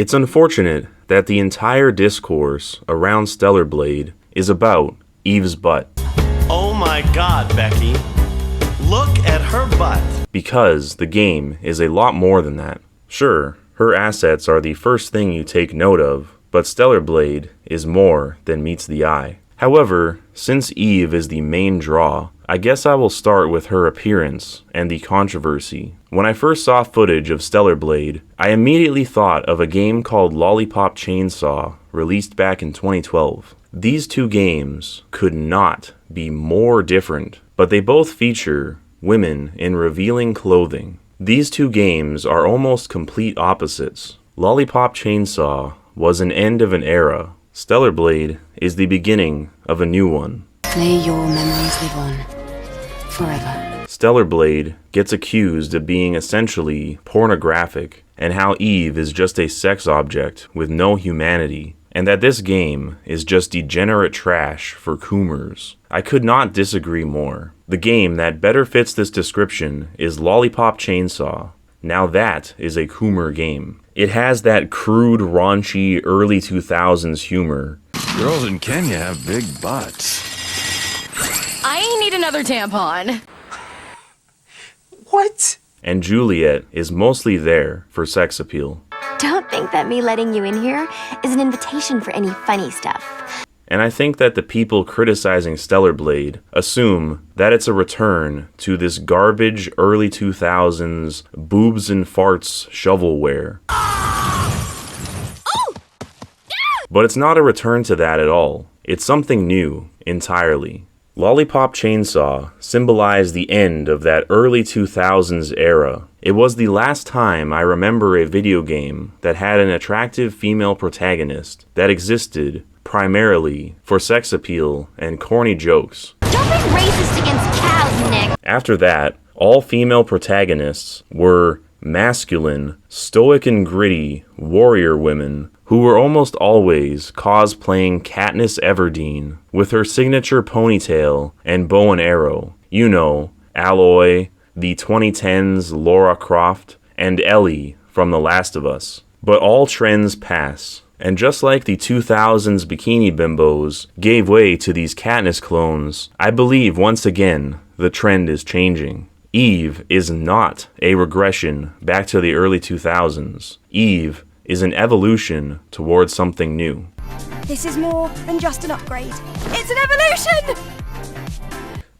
It's unfortunate that the entire discourse around Stellar Blade is about Eve's butt. Oh my god, Becky. Look at her butt. Because the game is a lot more than that. Sure, her assets are the first thing you take note of, but Stellar Blade is more than meets the eye. However, since Eve is the main draw, I guess I will start with her appearance and the controversy. When I first saw footage of Stellar Blade, I immediately thought of a game called Lollipop Chainsaw, released back in 2012. These two games could not be more different, but they both feature women in revealing clothing. These two games are almost complete opposites. Lollipop Chainsaw was an end of an era. Stellar Blade is the beginning of a new one. May your memories live on, forever. Stellar Blade gets accused of being essentially pornographic, and how Eve is just a sex object with no humanity, and that this game is just degenerate trash for coomers. I could not disagree more. The game that better fits this description is Lollipop Chainsaw. Now that is a coomer game. It has that crude, raunchy, early 2000s humor. Girls in Kenya have big butts. I need another tampon. What? And Juliet is mostly there for sex appeal. Don't think that me letting you in here is an invitation for any funny stuff. And I think that the people criticizing Stellar Blade assume that it's a return to this garbage early 2000s boobs and farts shovelware. But it's not a return to that at all. It's something new entirely. Lollipop Chainsaw symbolized the end of that early 2000s era. It was the last time I remember a video game that had an attractive female protagonist that existed primarily for sex appeal and corny jokes. Don't be racist against cows, Nick. After that, all female protagonists were masculine, stoic and gritty warrior women who were almost always cosplaying Katniss Everdeen with her signature ponytail and bow and arrow. You know, Aloy, the 2010s Lara Croft, and Ellie from The Last of Us. But all trends pass, and just like the 2000s bikini bimbos gave way to these Katniss clones, I believe once again the trend is changing. Eve is not a regression back to the early 2000s. Eve is an evolution towards something new. This is more than just an upgrade. It's an evolution!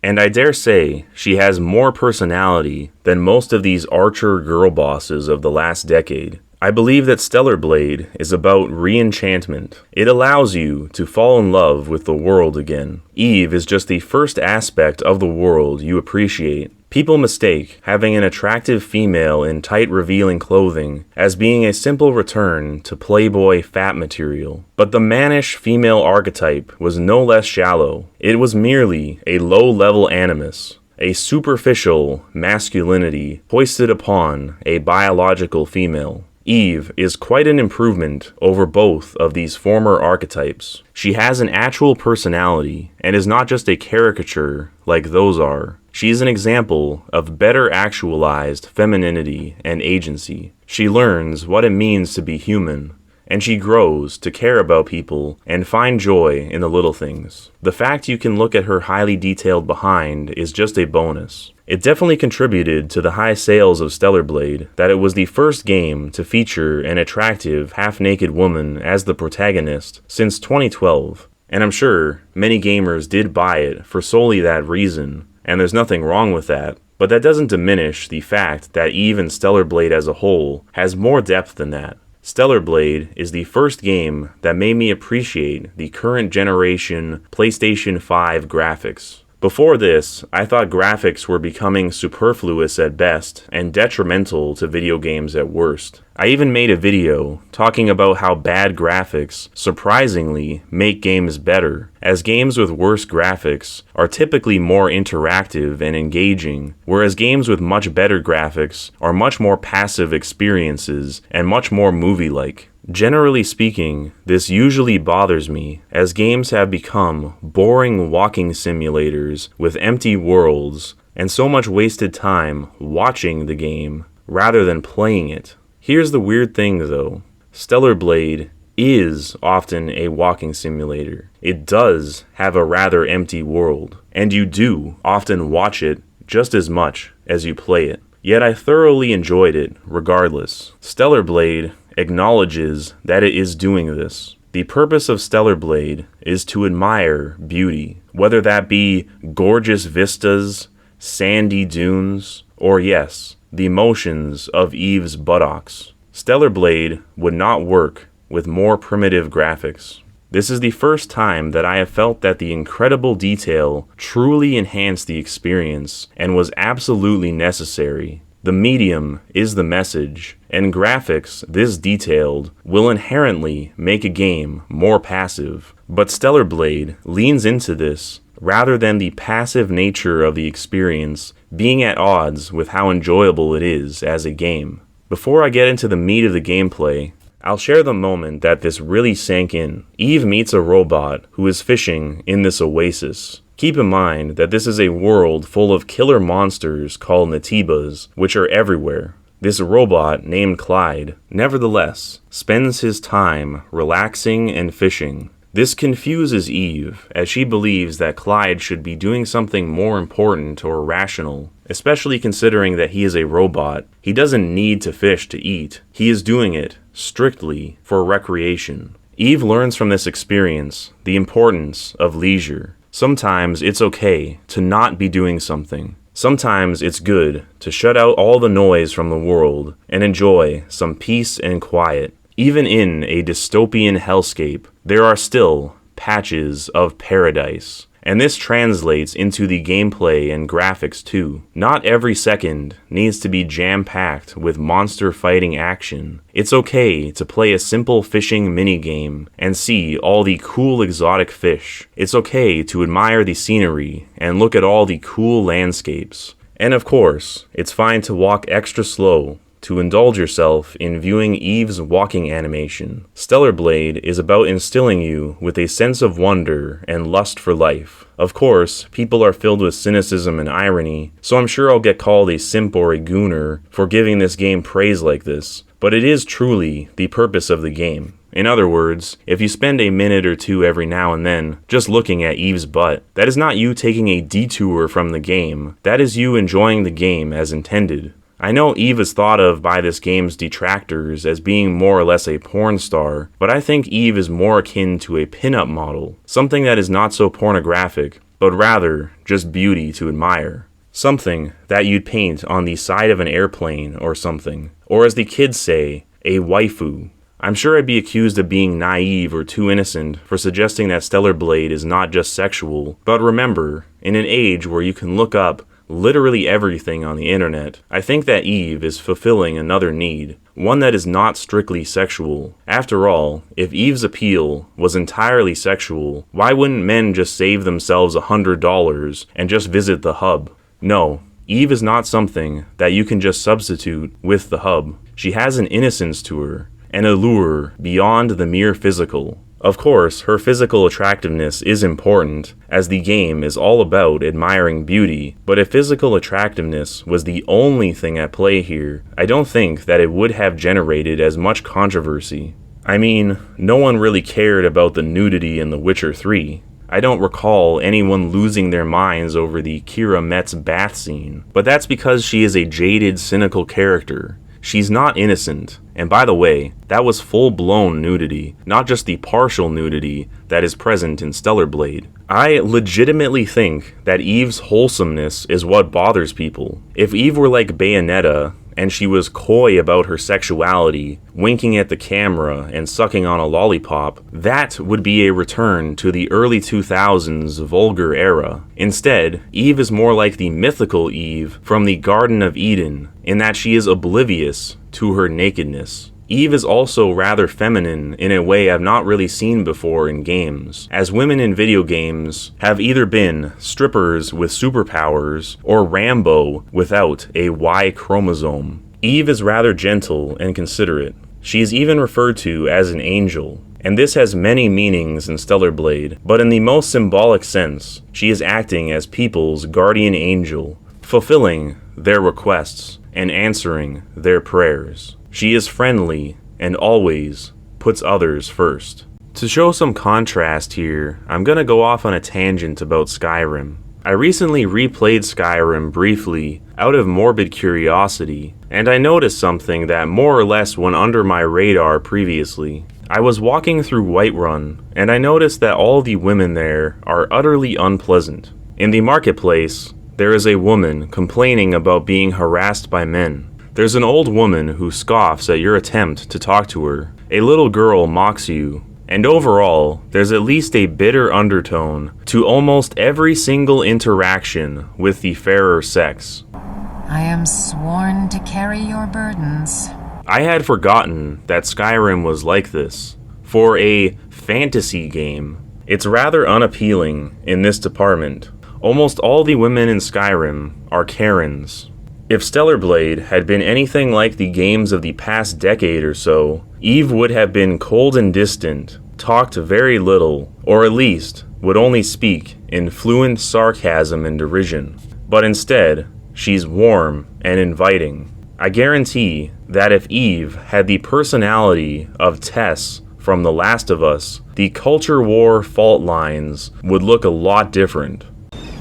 And I dare say she has more personality than most of these archer girl bosses of the last decade. I believe that Stellar Blade is about re-enchantment. It allows you to fall in love with the world again. Eve is just the first aspect of the world you appreciate. People mistake having an attractive female in tight revealing clothing as being a simple return to Playboy fat material. But the mannish female archetype was no less shallow. It was merely a low-level animus, a superficial masculinity hoisted upon a biological female. Eve is quite an improvement over both of these former archetypes. She has an actual personality and is not just a caricature like those are. She is an example of better actualized femininity and agency. She learns what it means to be human, and she grows to care about people and find joy in the little things. The fact you can look at her highly detailed behind is just a bonus. It definitely contributed to the high sales of Stellar Blade that it was the first game to feature an attractive, half-naked woman as the protagonist since 2012. And I'm sure many gamers did buy it for solely that reason, and there's nothing wrong with that. But that doesn't diminish the fact that Eve and Stellar Blade as a whole has more depth than that. Stellar Blade is the first game that made me appreciate the current generation PlayStation 5 graphics. Before this, I thought graphics were becoming superfluous at best and detrimental to video games at worst. I even made a video talking about how bad graphics surprisingly make games better, as games with worse graphics are typically more interactive and engaging, whereas games with much better graphics are much more passive experiences and much more movie-like. Generally speaking, this usually bothers me, as games have become boring walking simulators with empty worlds and so much wasted time watching the game rather than playing it. Here's the weird thing though. Stellar Blade is often a walking simulator. It does have a rather empty world, and you do often watch it just as much as you play it. Yet I thoroughly enjoyed it regardless. Stellar Blade acknowledges that it is doing this. The purpose of Stellar Blade is to admire beauty, whether that be gorgeous vistas, sandy dunes, or yes, the motions of Eve's buttocks. Stellar Blade would not work with more primitive graphics. This is the first time that I have felt that the incredible detail truly enhanced the experience and was absolutely necessary. The medium is the message, and graphics this detailed will inherently make a game more passive. But Stellar Blade leans into this rather than the passive nature of the experience being at odds with how enjoyable it is as a game. Before I get into the meat of the gameplay, I'll share the moment that this really sank in. Eve meets a robot who is fishing in this oasis. Keep in mind that this is a world full of killer monsters called Natibas, which are everywhere. This robot, named Clyde, nevertheless, spends his time relaxing and fishing. This confuses Eve, as she believes that Clyde should be doing something more important or rational, especially considering that he is a robot. He doesn't need to fish to eat. He is doing it strictly for recreation. Eve learns from this experience the importance of leisure. Sometimes it's okay to not be doing something. Sometimes it's good to shut out all the noise from the world and enjoy some peace and quiet. Even in a dystopian hellscape, there are still patches of paradise. And this translates into the gameplay and graphics too. Not every second needs to be jam-packed with monster fighting action. It's okay to play a simple fishing minigame and see all the cool exotic fish. It's okay to admire the scenery and look at all the cool landscapes. And of course, it's fine to walk extra slow to indulge yourself in viewing Eve's walking animation. Stellar Blade is about instilling you with a sense of wonder and lust for life. Of course, people are filled with cynicism and irony, so I'm sure I'll get called a simp or a gooner for giving this game praise like this, but it is truly the purpose of the game. In other words, if you spend a minute or two every now and then just looking at Eve's butt, that is not you taking a detour from the game, that is you enjoying the game as intended. I know Eve is thought of by this game's detractors as being more or less a porn star, but I think Eve is more akin to a pin-up model, something that is not so pornographic, but rather just beauty to admire. Something that you'd paint on the side of an airplane or something, or as the kids say, a waifu. I'm sure I'd be accused of being naive or too innocent for suggesting that Stellar Blade is not just sexual, but remember, in an age where you can look up literally everything on the internet, I think that Eve is fulfilling another need, one that is not strictly sexual. After all, if Eve's appeal was entirely sexual, why wouldn't men just save themselves $100 and just visit the hub? No, Eve is not something that you can just substitute with the hub. She has an innocence to her, an allure beyond the mere physical. Of course, her physical attractiveness is important, as the game is all about admiring beauty, but if physical attractiveness was the only thing at play here, I don't think that it would have generated as much controversy. I mean, no one really cared about the nudity in The Witcher 3. I don't recall anyone losing their minds over the Keira Metz bath scene, but that's because she is a jaded, cynical character. She's not innocent, and by the way, that was full-blown nudity, not just the partial nudity that is present in Stellar Blade. I legitimately think that Eve's wholesomeness is what bothers people. If Eve were like Bayonetta, and she was coy about her sexuality, winking at the camera and sucking on a lollipop, that would be a return to the early 2000s vulgar era. Instead, Eve is more like the mythical Eve from the Garden of Eden, in that she is oblivious to her nakedness. Eve is also rather feminine in a way I've not really seen before in games, as women in video games have either been strippers with superpowers or Rambo without a Y chromosome. Eve is rather gentle and considerate. She is even referred to as an angel, and this has many meanings in Stellar Blade, but in the most symbolic sense, she is acting as people's guardian angel, fulfilling their requests and answering their prayers. She is friendly and always puts others first. To show some contrast here, I'm gonna go off on a tangent about Skyrim. I recently replayed Skyrim briefly out of morbid curiosity, and I noticed something that more or less went under my radar previously. I was walking through Whiterun, and I noticed that all the women there are utterly unpleasant. In the marketplace, there is a woman complaining about being harassed by men. There's an old woman who scoffs at your attempt to talk to her. A little girl mocks you. And overall, there's at least a bitter undertone to almost every single interaction with the fairer sex. I am sworn to carry your burdens. I had forgotten that Skyrim was like this. For a fantasy game, it's rather unappealing in this department. Almost all the women in Skyrim are Karens. If Stellar Blade had been anything like the games of the past decade or so, Eve would have been cold and distant, talked very little, or at least would only speak in fluent sarcasm and derision. But instead, she's warm and inviting. I guarantee that if Eve had the personality of Tess from The Last of Us, the culture war fault lines would look a lot different.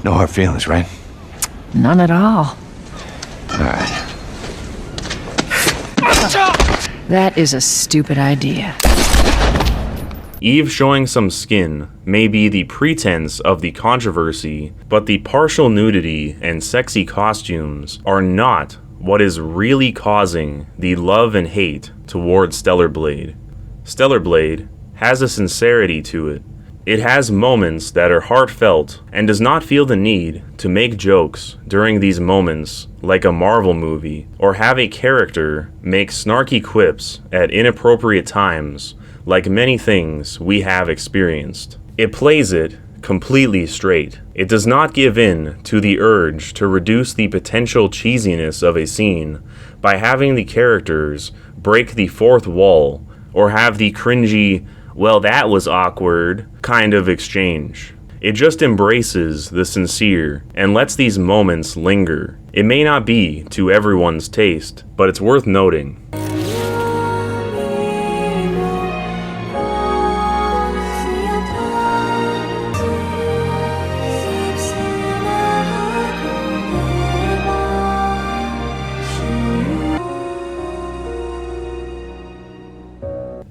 No hard feelings, right? None at all. Alright. That is a stupid idea. Eve showing some skin may be the pretense of the controversy, but the partial nudity and sexy costumes are not what is really causing the love and hate towards Stellar Blade. Stellar Blade has a sincerity to it. It has moments that are heartfelt and does not feel the need to make jokes during these moments like a Marvel movie, or have a character make snarky quips at inappropriate times like many things we have experienced. It plays it completely straight. It does not give in to the urge to reduce the potential cheesiness of a scene by having the characters break the fourth wall or have the cringy, well, that was awkward kind of exchange. It just embraces the sincere and lets these moments linger. It may not be to everyone's taste, but it's worth noting.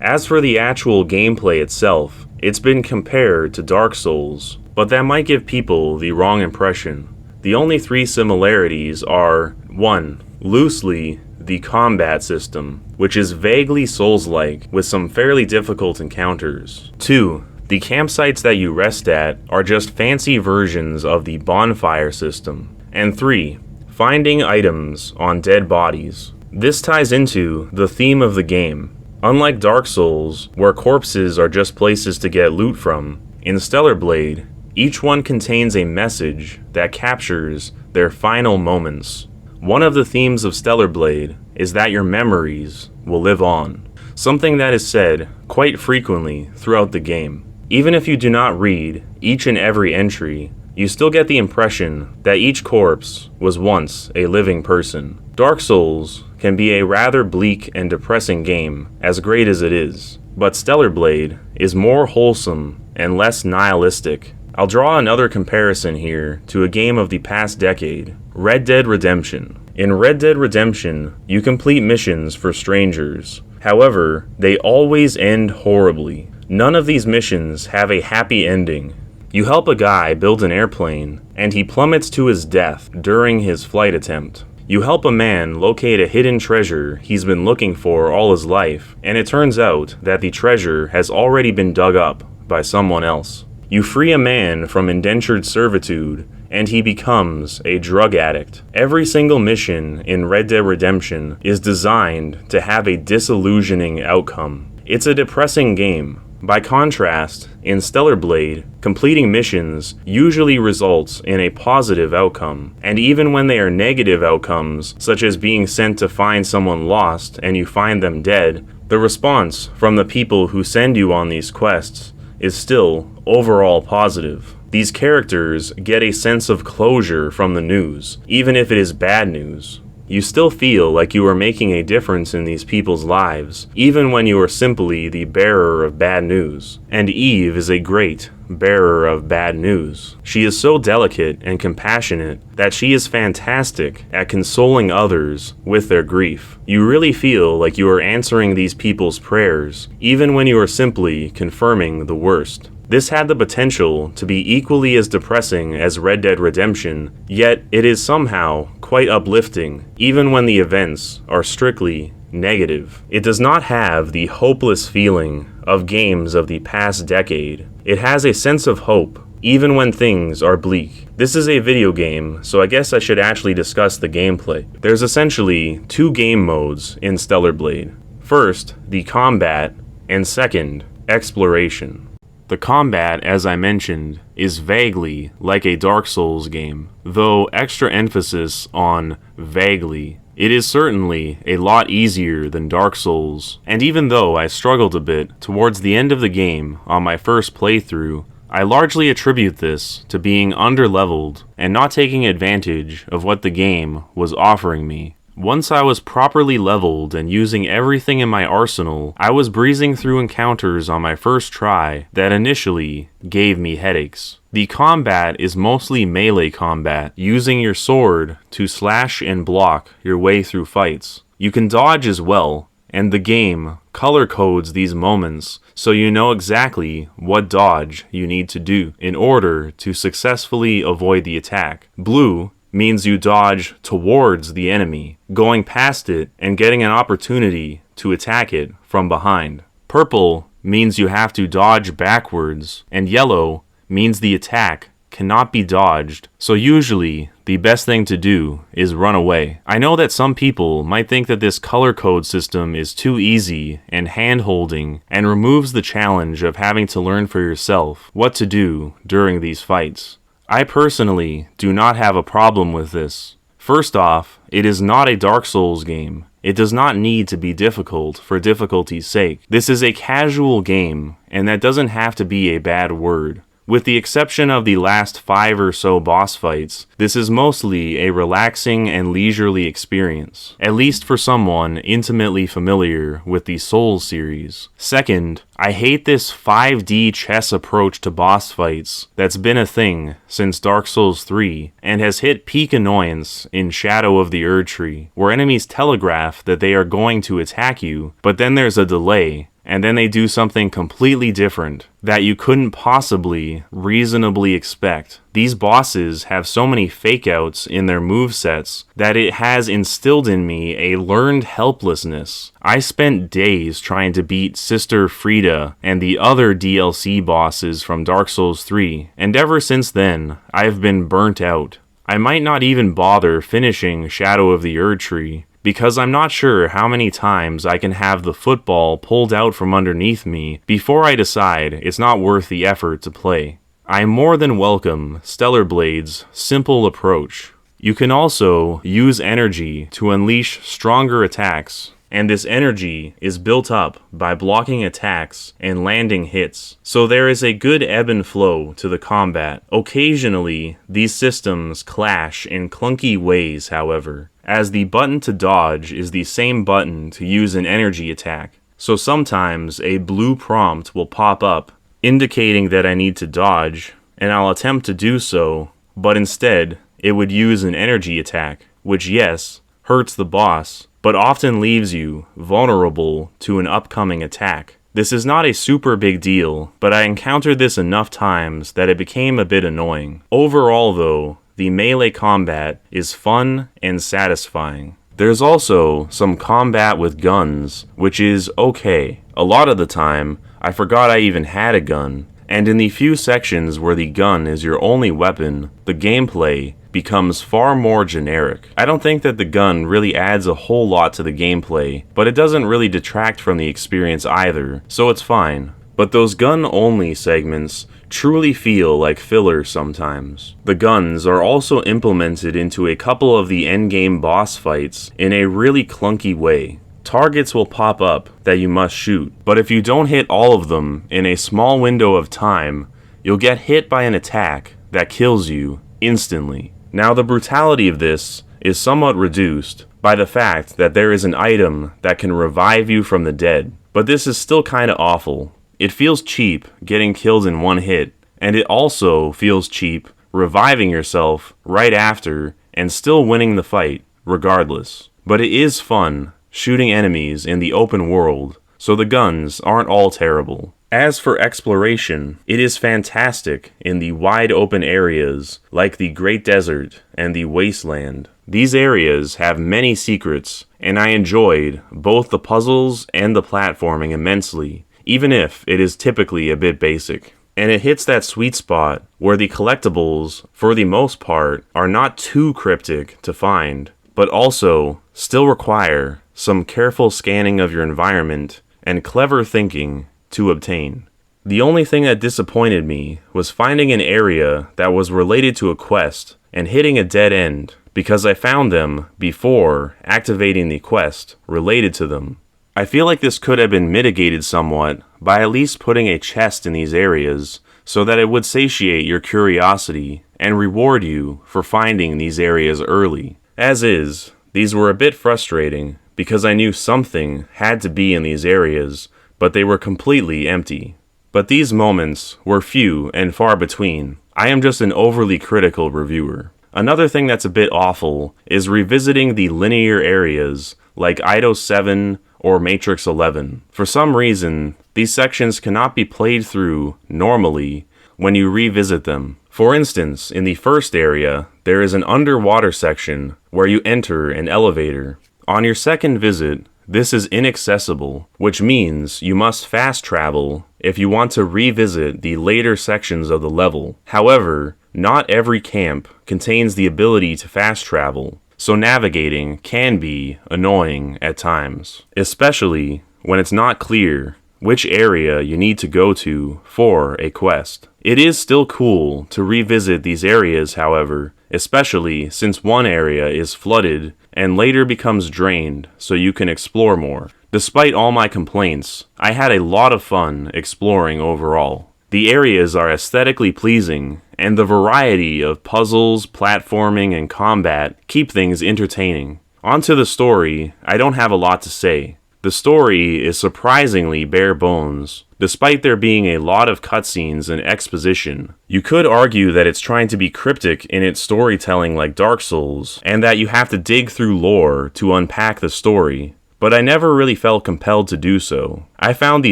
As for the actual gameplay itself, it's been compared to Dark Souls, but that might give people the wrong impression. The only three similarities are 1. Loosely, the combat system, which is vaguely Souls-like with some fairly difficult encounters. 2. The campsites that you rest at are just fancy versions of the bonfire system. And 3. Finding items on dead bodies. This ties into the theme of the game. Unlike Dark Souls, where corpses are just places to get loot from, in Stellar Blade, each one contains a message that captures their final moments. One of the themes of Stellar Blade is that your memories will live on, something that is said quite frequently throughout the game. Even if you do not read each and every entry, you still get the impression that each corpse was once a living person. Dark Souls can be a rather bleak and depressing game, as great as it is, but Stellar Blade is more wholesome and less nihilistic. I'll draw another comparison here to a game of the past decade, Red Dead Redemption. In Red Dead Redemption, you complete missions for strangers. However, they always end horribly. None of these missions have a happy ending. You help a guy build an airplane, and he plummets to his death during his flight attempt. You help a man locate a hidden treasure he's been looking for all his life, and it turns out that the treasure has already been dug up by someone else. You free a man from indentured servitude, and he becomes a drug addict. Every single mission in Red Dead Redemption is designed to have a disillusioning outcome. It's a depressing game. By contrast, in Stellar Blade, completing missions usually results in a positive outcome, and even when they are negative outcomes, such as being sent to find someone lost and you find them dead, the response from the people who send you on these quests is still overall positive. These characters get a sense of closure from the news, even if it is bad news. you still feel like you are making a difference in these people's lives, even when you are simply the bearer of bad news. And Eve is a great bearer of bad news. She is so delicate and compassionate that she is fantastic at consoling others with their grief. You really feel like you are answering these people's prayers, even when you are simply confirming the worst. This had the potential to be equally as depressing as Red Dead Redemption, yet it is somehow quite uplifting, even when the events are strictly negative. It does not have the hopeless feeling of games of the past decade. It has a sense of hope, even when things are bleak. This is a video game, so I guess I should actually discuss the gameplay. There's essentially two game modes in Stellar Blade. First, the combat, and second, exploration. The combat, as I mentioned, is vaguely like a Dark Souls game, though extra emphasis on vaguely. It is certainly a lot easier than Dark Souls, and even though I struggled a bit towards the end of the game on my first playthrough, I largely attribute this to being underleveled and not taking advantage of what the game was offering me. Once I was properly leveled and using everything in my arsenal, I was breezing through encounters on my first try that initially gave me headaches. The combat is mostly melee combat, using your sword to slash and block your way through fights. You can dodge as well, and the game color codes these moments so you know exactly what dodge you need to do in order to successfully avoid the attack. Blue means you dodge towards the enemy, going past it and getting an opportunity to attack it from behind. Purple means you have to dodge backwards, and yellow means the attack cannot be dodged, so usually the best thing to do is run away. I know that some people might think that this color code system is too easy and hand-holding and removes the challenge of having to learn for yourself what to do during these fights. I personally do not have a problem with this. First off, it is not a Dark Souls game. It does not need to be difficult for difficulty's sake. This is a casual game, and that doesn't have to be a bad word. With the exception of the last 5 or so boss fights, this is mostly a relaxing and leisurely experience, at least for someone intimately familiar with the Souls series. Second, I hate this 5D chess approach to boss fights that's been a thing since Dark Souls 3 and has hit peak annoyance in Shadow of the Erdtree, where enemies telegraph that they are going to attack you, but then there's a delay, and then they do something completely different that you couldn't possibly reasonably expect. These bosses have so many fake-outs in their movesets that it has instilled in me a learned helplessness. I spent days trying to beat Sister Frida and the other DLC bosses from Dark Souls 3, and ever since then, I've been burnt out. I might not even bother finishing Shadow of the Erdtree, because I'm not sure how many times I can have the football pulled out from underneath me before I decide it's not worth the effort to play. I more than welcome Stellar Blade's simple approach. You can also use energy to unleash stronger attacks, and this energy is built up by blocking attacks and landing hits, so there is a good ebb and flow to the combat. Occasionally, these systems clash in clunky ways, however, as the button to dodge is the same button to use an energy attack, so sometimes a blue prompt will pop up indicating that I need to dodge, and I'll attempt to do so, but instead it would use an energy attack, which yes, hurts the boss, but often leaves you vulnerable to an upcoming attack. This is not a super big deal, but I encountered this enough times that it became a bit annoying. Overall though, the melee combat is fun and satisfying. There's also some combat with guns, which is okay. A lot of the time, I forgot I even had a gun, and in the few sections where the gun is your only weapon, the gameplay becomes far more generic. I don't think that the gun really adds a whole lot to the gameplay, but it doesn't really detract from the experience either, so it's fine. But those gun-only segments truly feel like filler sometimes. The guns are also implemented into a couple of the endgame boss fights in a really clunky way. Targets will pop up that you must shoot, but if you don't hit all of them in a small window of time, you'll get hit by an attack that kills you instantly. Now the brutality of this is somewhat reduced, by the fact that there is an item that can revive you from the dead. But this is still kinda awful. It feels cheap getting killed in one hit, and it also feels cheap reviving yourself right after and still winning the fight, regardless. But it is fun shooting enemies in the open world, so the guns aren't all terrible. As for exploration, it is fantastic in the wide open areas like the Great Desert and the Wasteland. These areas have many secrets, and I enjoyed both the puzzles and the platforming immensely, even if it is typically a bit basic. And it hits that sweet spot where the collectibles, for the most part, are not too cryptic to find, but also still require some careful scanning of your environment and clever thinking to obtain. The only thing that disappointed me was finding an area that was related to a quest and hitting a dead end, because I found them before activating the quest related to them. I feel like this could have been mitigated somewhat by at least putting a chest in these areas so that it would satiate your curiosity and reward you for finding these areas early. As is, these were a bit frustrating because I knew something had to be in these areas, but they were completely empty. But these moments were few and far between. I am just an overly critical reviewer. Another thing that's a bit awful is revisiting the linear areas like Eidos 7 or Matrix 11. For some reason, these sections cannot be played through normally when you revisit them. For instance, in the first area, there is an underwater section where you enter an elevator. On your second visit, this is inaccessible, which means you must fast travel if you want to revisit the later sections of the level. However, not every camp contains the ability to fast travel, so navigating can be annoying at times, especially when it's not clear which area you need to go to for a quest. It is still cool to revisit these areas, however, especially since one area is flooded and later becomes drained so you can explore more. Despite all my complaints, I had a lot of fun exploring overall. The areas are aesthetically pleasing, and the variety of puzzles, platforming, and combat keep things entertaining. Onto the story, I don't have a lot to say. The story is surprisingly bare bones, despite there being a lot of cutscenes and exposition. You could argue that it's trying to be cryptic in its storytelling like Dark Souls, and that you have to dig through lore to unpack the story, but I never really felt compelled to do so. I found the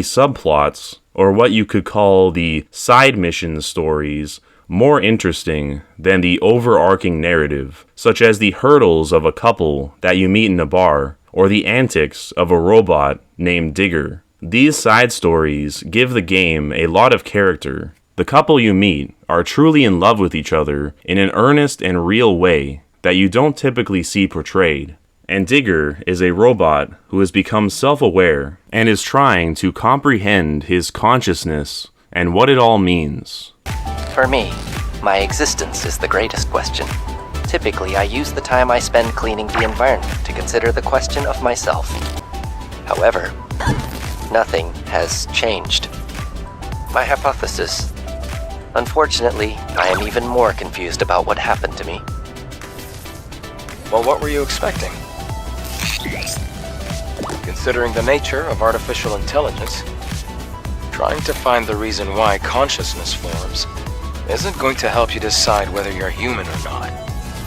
subplots, or what you could call the side mission stories, more interesting than the overarching narrative, such as the hurdles of a couple that you meet in a bar, or the antics of a robot named Digger. These side stories give the game a lot of character. The couple you meet are truly in love with each other in an earnest and real way that you don't typically see portrayed. And Digger is a robot who has become self-aware and is trying to comprehend his consciousness and what it all means. For me, my existence is the greatest question. Typically, I use the time I spend cleaning the environment to consider the question of myself. However, nothing has changed. My hypothesis. Unfortunately, I am even more confused about what happened to me. Well, what were you expecting? Considering the nature of artificial intelligence, trying to find the reason why consciousness forms isn't going to help you decide whether you're human or not.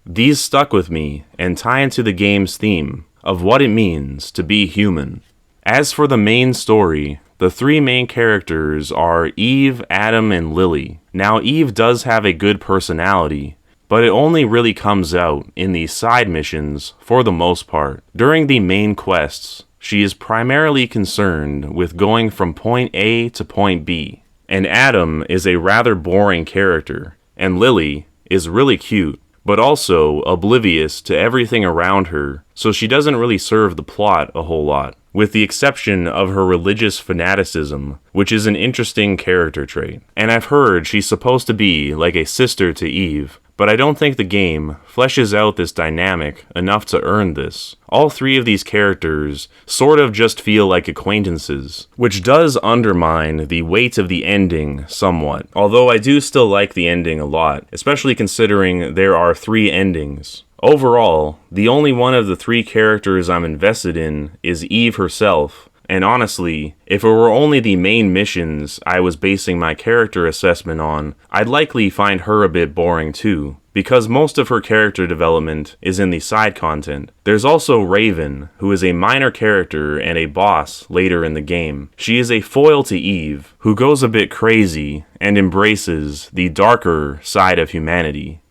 These stuck with me and tie into the game's theme of what it means to be human. As for the main story, the three main characters are Eve, Adam, and Lily. Now, Eve does have a good personality, but it only really comes out in the side missions for the most part. During the main quests, she is primarily concerned with going from point A to point B. And Adam is a rather boring character, and Lily is really cute, but also oblivious to everything around her, so she doesn't really serve the plot a whole lot, with the exception of her religious fanaticism, which is an interesting character trait. And I've heard she's supposed to be like a sister to Eve, but I don't think the game fleshes out this dynamic enough to earn this. All three of these characters sort of just feel like acquaintances, which does undermine the weight of the ending somewhat, although I do still like the ending a lot, especially considering there are 3 endings. Overall, the only one of the three characters I'm invested in is Eve herself, and honestly, if it were only the main missions I was basing my character assessment on, I'd likely find her a bit boring too, because most of her character development is in the side content. There's also Raven, who is a minor character and a boss later in the game. She is a foil to Eve, who goes a bit crazy and embraces the darker side of humanity.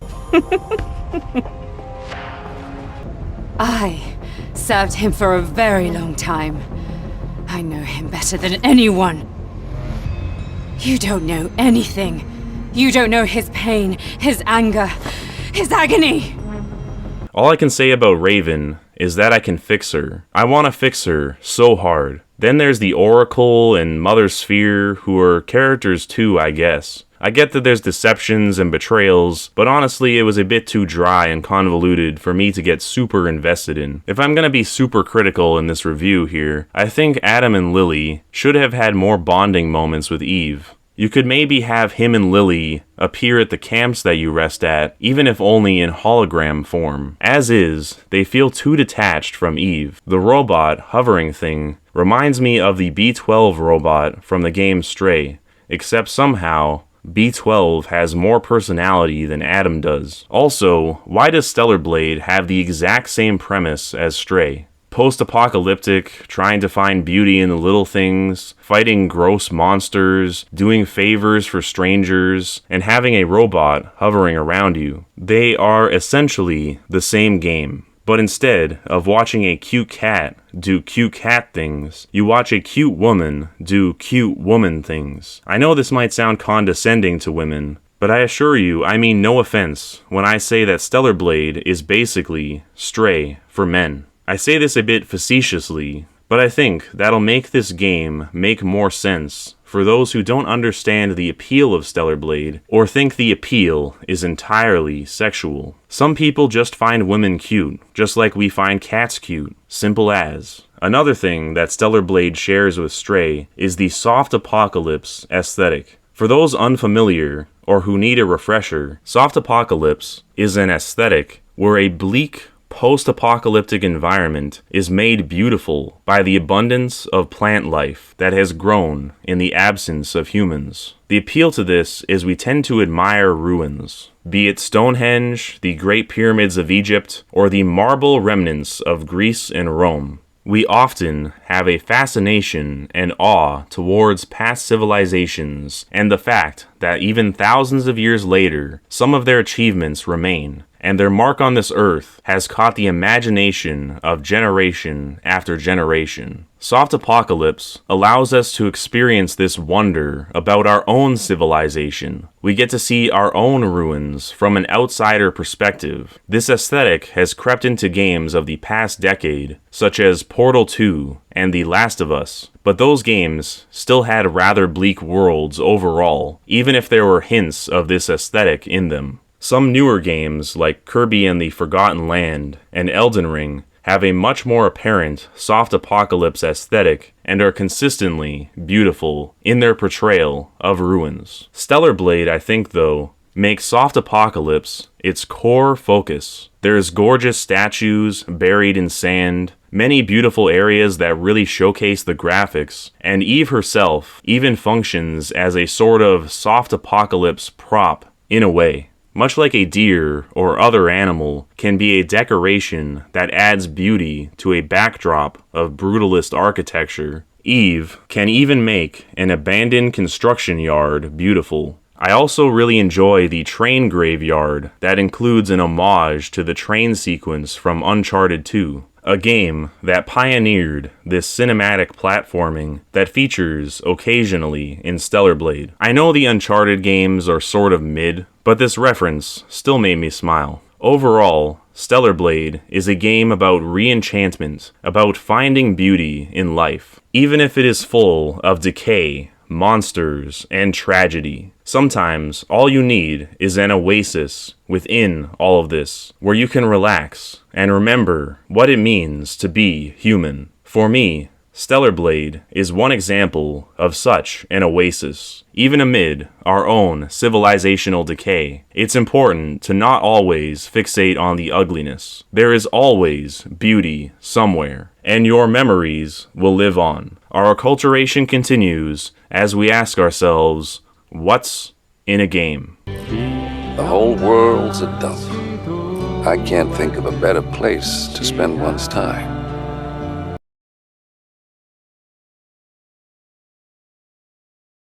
I served him for a very long time. I know him better than anyone. You don't know anything. You don't know his pain, his anger, his agony. All I can say about Raven is that I can fix her. I want to fix her so hard. Then there's the Oracle and Mother Sphere, who are characters too, I guess. I get that there's deceptions and betrayals, but honestly it was a bit too dry and convoluted for me to get super invested in. If I'm gonna be super critical in this review here, I think Adam and Lily should have had more bonding moments with Eve. You could maybe have him and Lily appear at the camps that you rest at, even if only in hologram form. As is, they feel too detached from Eve. The robot hovering thing reminds me of the B12 robot from the game Stray, except somehow B12 has more personality than Adam does. Also, why does Stellar Blade have the exact same premise as Stray? Post-apocalyptic, trying to find beauty in the little things, fighting gross monsters, doing favors for strangers, and having a robot hovering around you. They are essentially the same game. But instead of watching a cute cat do cute cat things, you watch a cute woman do cute woman things. I know this might sound condescending to women, but I assure you I mean no offense when I say that Stellar Blade is basically Stray for men. I say this a bit facetiously, but I think that'll make this game make more sense for those who don't understand the appeal of Stellar Blade or think the appeal is entirely sexual. Some people just find women cute, just like we find cats cute. Simple as. Another thing that Stellar Blade shares with Stray is the soft apocalypse aesthetic. For those unfamiliar or who need a refresher, soft apocalypse is an aesthetic where a bleak, post-apocalyptic environment is made beautiful by the abundance of plant life that has grown in the absence of humans. The appeal to this is we tend to admire ruins, be it Stonehenge, the Great Pyramids of Egypt, or the marble remnants of Greece and Rome. We often have a fascination and awe towards past civilizations and the fact that even thousands of years later, some of their achievements remain, and their mark on this earth has caught the imagination of generation after generation. Soft Apocalypse allows us to experience this wonder about our own civilization. We get to see our own ruins from an outsider perspective. This aesthetic has crept into games of the past decade, such as Portal 2 and The Last of Us, but those games still had rather bleak worlds overall, even if there were hints of this aesthetic in them. Some newer games, like Kirby and the Forgotten Land and Elden Ring, have a much more apparent soft apocalypse aesthetic and are consistently beautiful in their portrayal of ruins. Stellar Blade, I think, though, makes soft apocalypse its core focus. There's gorgeous statues buried in sand, many beautiful areas that really showcase the graphics, and Eve herself even functions as a sort of soft apocalypse prop in a way. Much like a deer or other animal can be a decoration that adds beauty to a backdrop of brutalist architecture, Eve can even make an abandoned construction yard beautiful. I also really enjoy the train graveyard that includes an homage to the train sequence from Uncharted 2, a game that pioneered this cinematic platforming that features occasionally in Stellar Blade. I know the Uncharted games are sort of mid, but this reference still made me smile. Overall, Stellar Blade is a game about re-enchantment, about finding beauty in life, even if it is full of decay, monsters, and tragedy. Sometimes all you need is an oasis within all of this, where you can relax and remember what it means to be human. For me, Stellar Blade is one example of such an oasis. Even amid our own civilizational decay, it's important to not always fixate on the ugliness. There is always beauty somewhere, and your memories will live on. Our acculturation continues as we ask ourselves, what's in a game? The whole world's a dump. I can't think of a better place to spend one's time.